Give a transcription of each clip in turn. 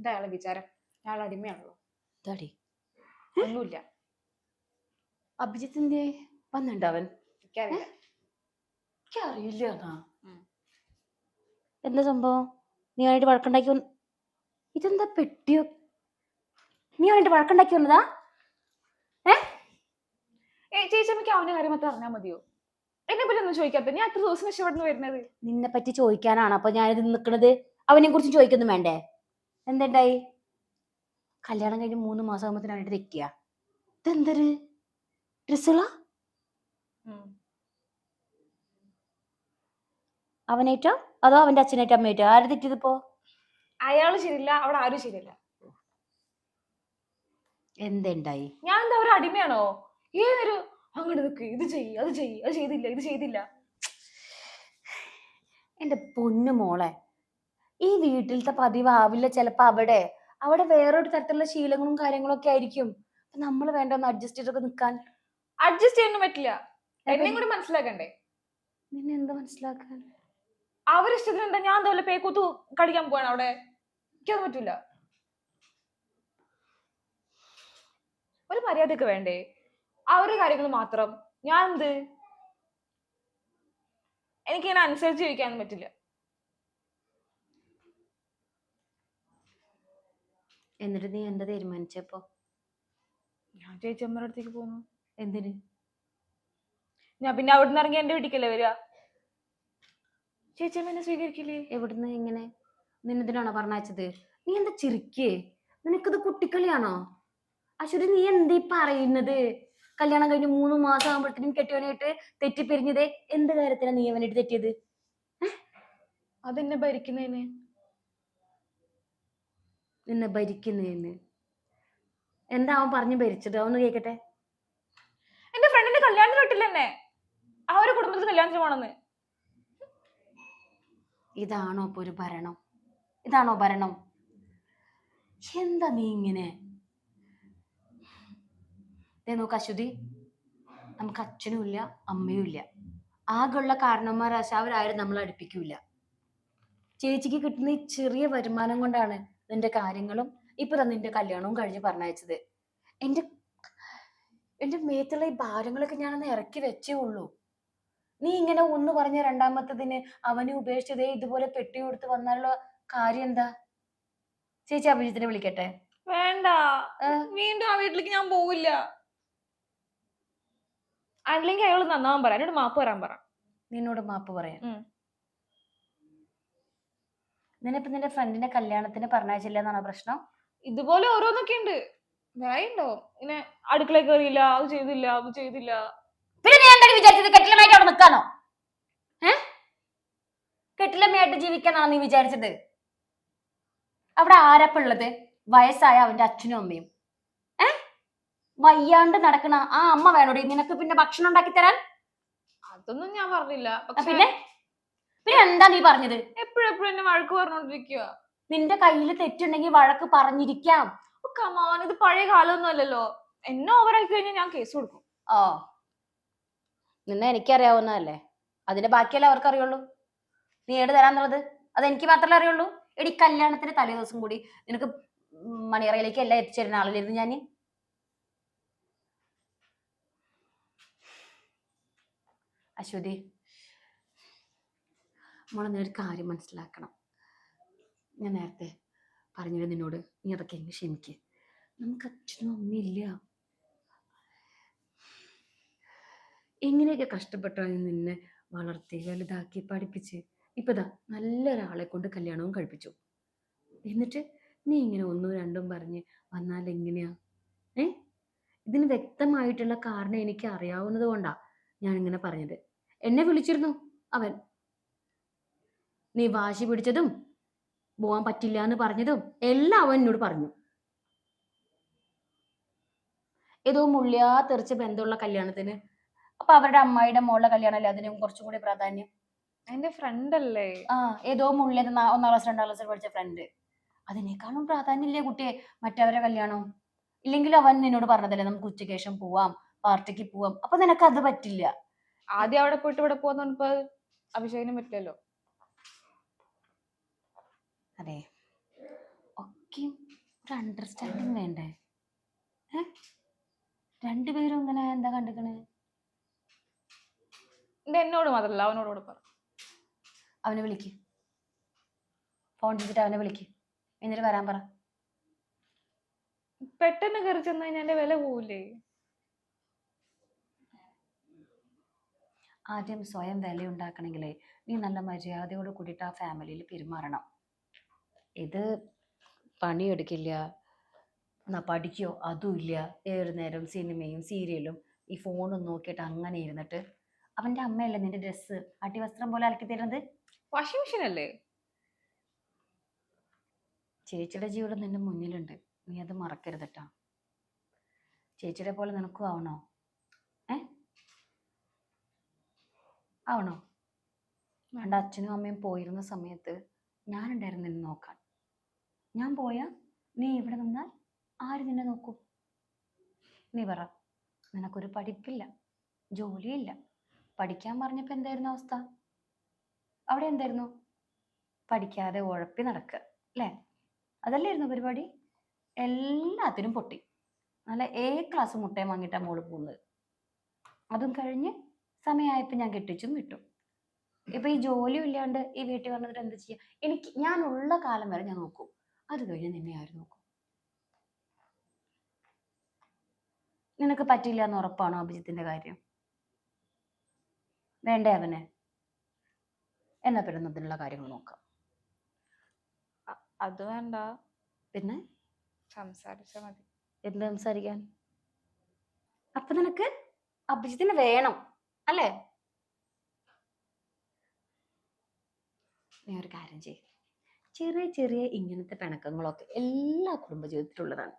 എന്താ അയാളെ വിചാരം? അയാൾ അടിമയാണല്ലോ. തടി ഒന്നുമില്ല. അഭിജിത്തിന്റെ വന്നിട്ടുണ്ട് അവൻ? എനിക്കറിയില്ല. എനിക്കറിയില്ല. എന്താ സംഭവം? നീ ആയിട്ട് വഴക്കുണ്ടാക്കി ഇതെന്താ പെട്ടിയോ? നീ ആയിട്ട് വഴക്കുണ്ടാക്കി വന്നതാ? ചേച്ചമ്മക്ക് അവന്റെ കാര്യം മാത്രം അറിഞ്ഞാൽ മതിയോ? എന്നെ പറ്റി ഒന്നും ചോദിക്കാത്ത? ഞാൻ അത്ര ദിവസം ശേഷം ഇവിടെ നിന്ന് വരുന്നത്. നിന്നെ പറ്റി ചോദിക്കാനാണ് അപ്പൊ ഞാനിത് നിക്കണത്. അവനെ കുറിച്ച് ചോദിക്കൊന്നും വേണ്ടേ? എന്തുണ്ടായി? കല്യാണം കഴിഞ്ഞ് 3 മാസം ആകുമ്പത്തിനായിട്ട് തെറ്റിയ ഇതെന്തൊരു ഡ്രസ്സുകളാ? അവനേറ്റോ അതോ അവന്റെ അച്ഛനേറ്റോ അമ്മയേറ്റോ? ആര് തെറ്റിയതിപ്പോ? അയാള് ശരിയില്ല, അവിടെ ആരും ശരിയല്ല. എന്തുണ്ടായി? ഞാൻ എന്താ ഒരു അടിമയാണോ? ഏതൊരു അങ്ങോട്ട് നിൽക്ക്, ഇത് ചെയ്യ്, അത് ചെയ്യ്, അത് ചെയ്തില്ല, ഇത് ചെയ്തില്ല. എന്റെ പൊന്നു മോളെ, ഈ വീട്ടിലത്തെ പതിവാവില്ല ചിലപ്പോ. അവിടെ വേറൊരു തരത്തിലുള്ള ശീലങ്ങളും കാര്യങ്ങളും ഒക്കെ ആയിരിക്കും. നമ്മൾ വേണ്ട ഒന്ന് അഡ്ജസ്റ്റ് ചെയ്തൊക്കെ നിൽക്കാൻ. അഡ്ജസ്റ്റ് ചെയ്യാനൊന്നും പറ്റില്ല. എന്നെയും കൂടി മനസ്സിലാക്കണ്ടേ? നിന്നെ എന്താ മനസ്സിലാക്കാൻ? അവരിഷ്ടത്തിന് എന്താ ഞാൻ എന്താ പേക്കൂത്തു കളിക്കാൻ പോവാണ് അവിടെ? എനിക്കത് പറ്റൂല. ഒരു മര്യാദയൊക്കെ വേണ്ടേ? അവരുടെ കാര്യങ്ങൾ മാത്രം ഞാൻ എന്ത്? എനിക്കിങ്ങനെ അനുസരിച്ച് ജീവിക്കാനും പറ്റില്ല. എന്നിട്ട് നീ എന്താ തീരുമാനിച്ചപ്പോ? ഞാൻ ചേച്ചിയമ്മയുടെ അടുത്തേക്ക് പോന്നു. എന്തിന്? ഞാൻ പിന്നെ അവിടുന്ന് ഇറങ്ങി എന്റെ വീട്ടിക്കല്ലേ വരിക. ചേച്ചിയമ്മ എന്നെ സ്വീകരിക്കില്ലേ? എവിടുന്ന്? എങ്ങനെ? നിന്നെന്തിനാണോ പറഞ്ഞയച്ചത്? നീ എന്താ ചിരിക്കേ? നിനക്കിത് കുട്ടിക്കളിയാണോ? അശ്വതി, നീ എന്തീ പറയുന്നത്? കല്യാണം കഴിഞ്ഞ് 3 മാസം ആകുമ്പോഴത്തേനും കെട്ടിയവനായിട്ട് തെറ്റിപ്പിരിഞ്ഞതേ എന്ത് കാര്യത്തിനാ നീ അവനായിട്ട് തെറ്റിയത്? അതെന്നെ ഭരിക്കുന്നതിന്. നിന്നെ ഭരിക്കുന്നതിന് എന്താ അവൻ പറഞ്ഞു ഭരിച്ചത്? അവന്ന് കേക്കട്ടെ. എന്റെ ഫ്രണ്ടിന്റെ കല്യാണത്തിന് വിട്ടില്ല എന്നെ. ആ ഒരു കുടുംബത്തിൽ കല്യാണത്തിന് പോണെന്ന്. ഇതാണോ ഇപ്പൊ ഒരു ഭരണം? ഇതാണോ ഭരണം? എന്താ നീ ഇങ്ങനെ? നോക്ക് അശ്വതി, നമുക്ക് അച്ഛനും ഇല്ല അമ്മയും ഇല്ല. ആകെയുള്ള കാരണന്മാരാശ അവരാരും നമ്മൾ അടുപ്പിക്കൂല. ചേച്ചിക്ക് കിട്ടുന്ന ഈ ചെറിയ വരുമാനം കൊണ്ടാണ് നിന്റെ കാര്യങ്ങളും ഇപ്പൊ നിന്റെ കല്യാണവും കഴിഞ്ഞ് പറഞ്ഞയച്ചത്. എന്റെ മേത്തുള്ള ഈ ഭാരങ്ങളൊക്കെ ഞാനൊന്ന് ഇറക്കി വെച്ചേ ഉള്ളൂ. നീ ഇങ്ങനെ ഒന്ന് പറഞ്ഞ രണ്ടാമത്തതിന് അവനെ ഉപേക്ഷിച്ചതേ ഇതുപോലെ പെട്ടി കൊടുത്ത് വന്നാലുള്ള കാര്യം എന്താ? ചേച്ചി അഭിജിത്തിനെ വിളിക്കട്ടെ? വേണ്ട, വീണ്ടും ആ വീട്ടിലേക്ക് ഞാൻ പോവില്ല. അല്ലെങ്കിൽ അയാൾ നന്നാവാൻ പറ, എന്നോട് മാപ്പ് വരാൻ പറ. നിന്നോട് മാപ്പ് പറയാൻ? നിനക്ക് നിന്റെ ഫ്രണ്ടിന്റെ കല്യാണത്തിന് പറഞ്ഞയച്ചില്ല എന്നാണോ പ്രശ്നം? ഇതുപോലെ ഓരോന്നൊക്കെ ഉണ്ട്. വേണ്ടോ ഇങ്ങനെ അടുക്കളയിൽ കയറിയില്ല, അത് ചെയ്തില്ല, അത് ചെയ്തില്ല. പിന്നെ നീ എന്താണ് വിചാരിച്ചത്? കെട്ടിലമായിട്ട് അവിടെ നിൽക്കാനോ? കെട്ടിലമ്മയായിട്ട് ജീവിക്കാനാണോ നീ വിചാരിച്ചത്? അവിടെ ആരപ്പ ഉള്ളത്? വയസ്സായ അവന്റെ അച്ഛനും അമ്മയും. വയ്യാണ്ട് നടക്കണ ആ അമ്മ വേണോടി നിനക്ക് പിന്നെ ഭക്ഷണം ഉണ്ടാക്കി തരാൻ? അതൊന്നും ഞാൻ പറഞ്ഞില്ല. പിന്നെ എന്താ നീ പറഞ്ഞത്? എപ്പോഴെപ്പോഴും എന്നെ വഴക്ക് പറഞ്ഞോണ്ടിരിക്കുക. നിന്റെ കയ്യിൽ തെറ്റുണ്ടെങ്കിൽ വഴക്ക് പറഞ്ഞിരിക്കാം. കമാൻ, ഇത് പഴയ കാലമൊന്നും അല്ലല്ലോ. എന്നെ ഓവറാക്കി കഴിഞ്ഞാൽ ഞാൻ കേസ് കൊടുക്കും. നിന്നെ എനിക്കറിയാവുന്നതല്ലേ, അതിന്റെ ബാക്കിയല്ലേ അവർക്ക് അറിയുള്ളൂ. നീ ഏട് തരാന്നുള്ളത് അതെനിക്ക് മാത്രമല്ലേ അറിയുള്ളൂ. എടി, കല്യാണത്തിന് തലേ ദിവസം കൂടി നിനക്ക് മണിയറയിലേക്ക് എല്ലാം എത്തിച്ചേരുന്ന ആളിലിരുന്ന് ഞാൻ. അശ്വതി മോളെ, നീ ഒരു കാര്യം മനസ്സിലാക്കണം. ഞാൻ നേരത്തെ പറഞ്ഞത് നിന്നോട്, നീ അതൊക്കെ എന്നെ ക്ഷമിക്ക്. നമുക്ക് അച്ഛനും അമ്മയില്ല. എങ്ങനെയൊക്കെ കഷ്ടപ്പെട്ടാണ് നിന്നെ വളർത്തി വലുതാക്കി പഠിപ്പിച്ച് ഇപ്പതാ നല്ലൊരാളെ കൊണ്ട് കല്യാണവും കഴിപ്പിച്ചു. എന്നിട്ട് നീ ഇങ്ങനെ 1ഉം 2ഉം പറഞ്ഞ് വന്നാൽ എങ്ങനെയാ? ഇതിന് വ്യക്തമായിട്ടുള്ള കാരണം എനിക്ക് അറിയാവുന്നത് കൊണ്ടാ ഞാൻ ഇങ്ങനെ പറഞ്ഞത്. എന്നെ വിളിച്ചിരുന്നു അവൻ. നീ വാശി പിടിച്ചതും പോവാൻ പറ്റില്ല എന്ന് പറഞ്ഞതും എല്ലാം അവൻ എന്നോട് പറഞ്ഞു. ഏതോ മുള്ളിയാ തെറിച്ച് ബന്ധമുള്ള കല്യാണത്തിന്, അപ്പൊ അവരുടെ അമ്മായിയുടെ മോളുടെ കല്യാണമല്ലേ അതിനും കുറച്ചും കൂടി പ്രാധാന്യം. എന്റെ ഫ്രണ്ട് അല്ലേ? ഏതോ മുള്ളിയത് 1ാം ക്ലാസ് 2ാം ക്ലാസ് പഠിച്ച ഫ്രണ്ട്. അതിനേക്കാളും പ്രാധാന്യം ഇല്ലേ കുട്ടിയെ മറ്റവരെ കല്യാണം? ഇല്ലെങ്കിൽ അവൻ നിന്നോട് പറഞ്ഞതല്ലേ നമുക്ക് ഉച്ചയ്ക്ക് ശേഷം പോവാം, പാർട്ടിക്ക് പോവാം. അപ്പൊ നിനക്ക് അത് പറ്റില്ല. ആദ്യം അവിടെ പോയിട്ട് ഇവിടെ പോവാന്ന് അഭിഷേകിനും പറ്റില്ലല്ലോ. അതെ, ഒക്കെ ഒരു അണ്ടർസ്റ്റാൻഡിങ് വേണ്ടേ? രണ്ടുപേരും ഇങ്ങനെ എന്താ കണ്ടിക്കണേ? ഇത് എന്നോട് മാത്രല്ല അവനോട് പറ. അവനെ വിളിക്ക്, ഫോൺ ചെയ്തിട്ട് അവനെ വിളിക്ക്, എന്നിട്ട് വരാൻ പറ. പെട്ടെന്ന് കയറി ചെന്ന് കഴിഞ്ഞാൽ എന്റെ വില പോവില്ലേ? ആദ്യം സ്വയം വില ഉണ്ടാക്കണമെങ്കിലേ നീ നല്ല മര്യാദയോട് കൂടിയിട്ട് ആ ഫാമിലിയിൽ പെരുമാറണം. ഇത് പണിയെടുക്കില്ല, എന്നാ പഠിക്കോ അതും ഇല്ല, ഏത് നേരം സിനിമയും സീരിയലും ഈ ഫോണും നോക്കിയിട്ട് അങ്ങനെ ഇരുന്നിട്ട് അവൻ്റെ അമ്മയല്ലേ നിന്റെ ഡ്രസ്സ് അടിവസ്ത്രം പോലെ അലക്കി തരുന്നത്? വാഷിംഗ് മെഷീൻ അല്ലേ? ചേച്ചിയുടെ ജീവിതം നിന്റെ മുന്നിലുണ്ട്, നീ അത് മറക്കരുത് കേട്ടോ. ചേച്ചിയുടെ പോലെ നിനക്കും ആവണോ? ആവണോ? എൻ്റെ അച്ഛനും അമ്മയും പോയിരുന്ന സമയത്ത് ഞാനുണ്ടായിരുന്നു നിന്നെ നോക്കാൻ. ഞാൻ പോയാ നീ ഇവിടെ നിന്നാൽ ആര് നിന്നെ നോക്കും? നീ പറ. നിനക്കൊരു പഠിപ്പില്ല, ജോലിയില്ല. പഠിക്കാൻ പറഞ്ഞപ്പോൾ എന്തായിരുന്നു അവസ്ഥ? അവിടെ എന്തായിരുന്നു? പഠിക്കാതെ ഉഴപ്പി നടക്കുക അല്ലേ? അതല്ലായിരുന്നു പരിപാടി. എല്ലാത്തിനും പൊട്ടി. നല്ല ക്ലാസ് മുട്ടയും വാങ്ങിയിട്ടാണ് മോള് പോകുന്നത്. അതും കഴിഞ്ഞ് സമയമായപ്പോൾ ഞാൻ കെട്ടിച്ചും വിട്ടു. ഇപ്പൊ ഈ ജോലിയും ഇല്ലാണ്ട് ഈ വീട്ടിൽ വന്നിട്ട് എന്ത് ചെയ്യാ? ഞാനുള്ള കാലം വരെ ഞാൻ നോക്കും, അത് കഴിഞ്ഞ് നിന്നെ ആര് നോക്കും? നിനക്ക് പറ്റില്ല എന്ന് ഉറപ്പാണോ അഭിജിത്തിന്റെ കാര്യം? വേണ്ടേ അവന്? എന്നാ പിന്നെ അതിനുള്ള കാര്യങ്ങൾ നോക്കാം. അത് വേണ്ട, പിന്നെ സംസാരിച്ചാ മതി. എന്ത് സംസാരിക്കാൻ? അപ്പൊ നിനക്ക് അഭിജിത്തിന് വേണം അല്ലേ? നീ ഒരു കാര്യം ചെയ്യ്. ചെറിയ ചെറിയ ഇങ്ങനത്തെ പിണക്കങ്ങളൊക്കെ എല്ലാ കുടുംബജീവിതത്തിലുള്ളതാണ്.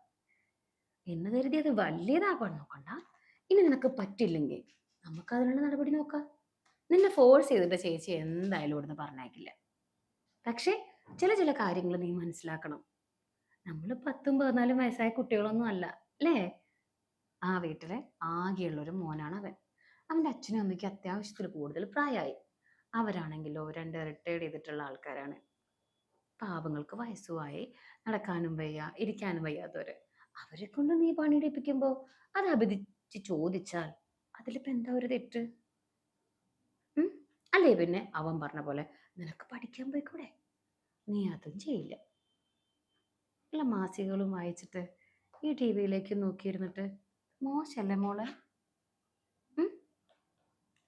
എന്ന് കരുതി അത് വലിയതാക്കാൻ നോക്കണ്ട. ഇനി നിനക്ക് പറ്റില്ലെങ്കിൽ നമുക്ക് അതിനുള്ള നടപടി നോക്കാം. നിന്നെ ഫോഴ്സ് ചെയ്തിട്ട് ചേച്ചി എന്തായാലും ഇവിടുന്ന് പറഞ്ഞേക്കില്ല. പക്ഷെ ചില കാര്യങ്ങൾ നീ മനസ്സിലാക്കണം. നമ്മൾ 10ഉം 14 വയസ്സായ കുട്ടികളൊന്നും അല്ല അല്ലേ? ആ വീട്ടിലെ ആകെയുള്ളൊരു മോനാണ് അവൻ. അവൻ്റെ അച്ഛനും അമ്മയ്ക്ക് അത്യാവശ്യത്തിൽ കൂടുതൽ പ്രായമായി. അവരാണെങ്കിലോ 2 റിട്ടയർഡ് ചെയ്തിട്ടുള്ള ആൾക്കാരാണ്. പാവങ്ങൾക്ക് വയസ്സുമായി, നടക്കാനും വയ്യ ഇരിക്കാനും വയ്യാത്തവര്. അവരെ കൊണ്ട് നീ പണിയെടുപ്പിക്കുമ്പോ അത് അഭിജിച്ച് ചോദിച്ചാൽ അതിലിപ്പോ എന്താ ഒരു തെറ്റ്? അല്ലേ പിന്നെ അവൻ പറഞ്ഞ പോലെ നിനക്ക് പഠിക്കാൻ പോയിക്കൂടെ? നീ അതും ചെയ്യില്ല. അല്ല, മാസികകളും വായിച്ചിട്ട് ഈ TV-യിലേക്ക് നോക്കിയിരുന്നിട്ട് മോശല്ലേ മോളെ?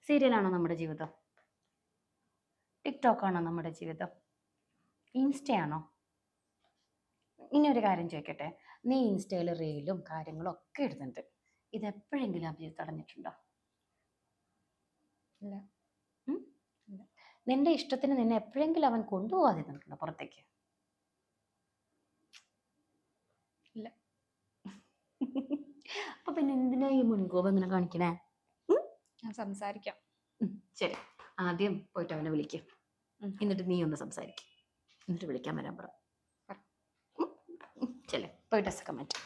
സീരിയലാണോ നമ്മുടെ ജീവിതം? ടിക്ടോക്കാണോ നമ്മുടെ ജീവിതം? ഇൻസ്റ്റയാണോ? ഇനി ഒരു കാര്യം ചോദിക്കട്ടെ, നീ ഇൻസ്റ്റയിൽ റീലും കാര്യങ്ങളും ഒക്കെ ഇടുന്നുണ്ട്. ഇതെപ്പോഴെങ്കിലും അഭിജിത്ത് തടഞ്ഞിട്ടുണ്ടോ? ഇല്ല. നിന്റെ ഇഷ്ടത്തിന് നിന്നെ എപ്പോഴെങ്കിലും അവൻ കൊണ്ടുപോകാതിരുന്നിട്ടുണ്ടോ പുറത്തേക്ക്? ഇല്ല. അപ്പൊ പിന്നെ എന്തിനാ ഈ മുൻകോപം ഇങ്ങനെ കാണിക്കണേ? ഞാൻ സംസാരിക്കാം. ശരി, ആദ്യം പോയിട്ട് അവനെ വിളിക്കും, എന്നിട്ട് നീ ഒന്ന് സംസാരിക്കും, എന്നിട്ട് വിളിക്കാൻ വരാൻ പറ. ചെല്ലേ, പോയി ഡ്രസ്സൊക്കെ മാറ്റി.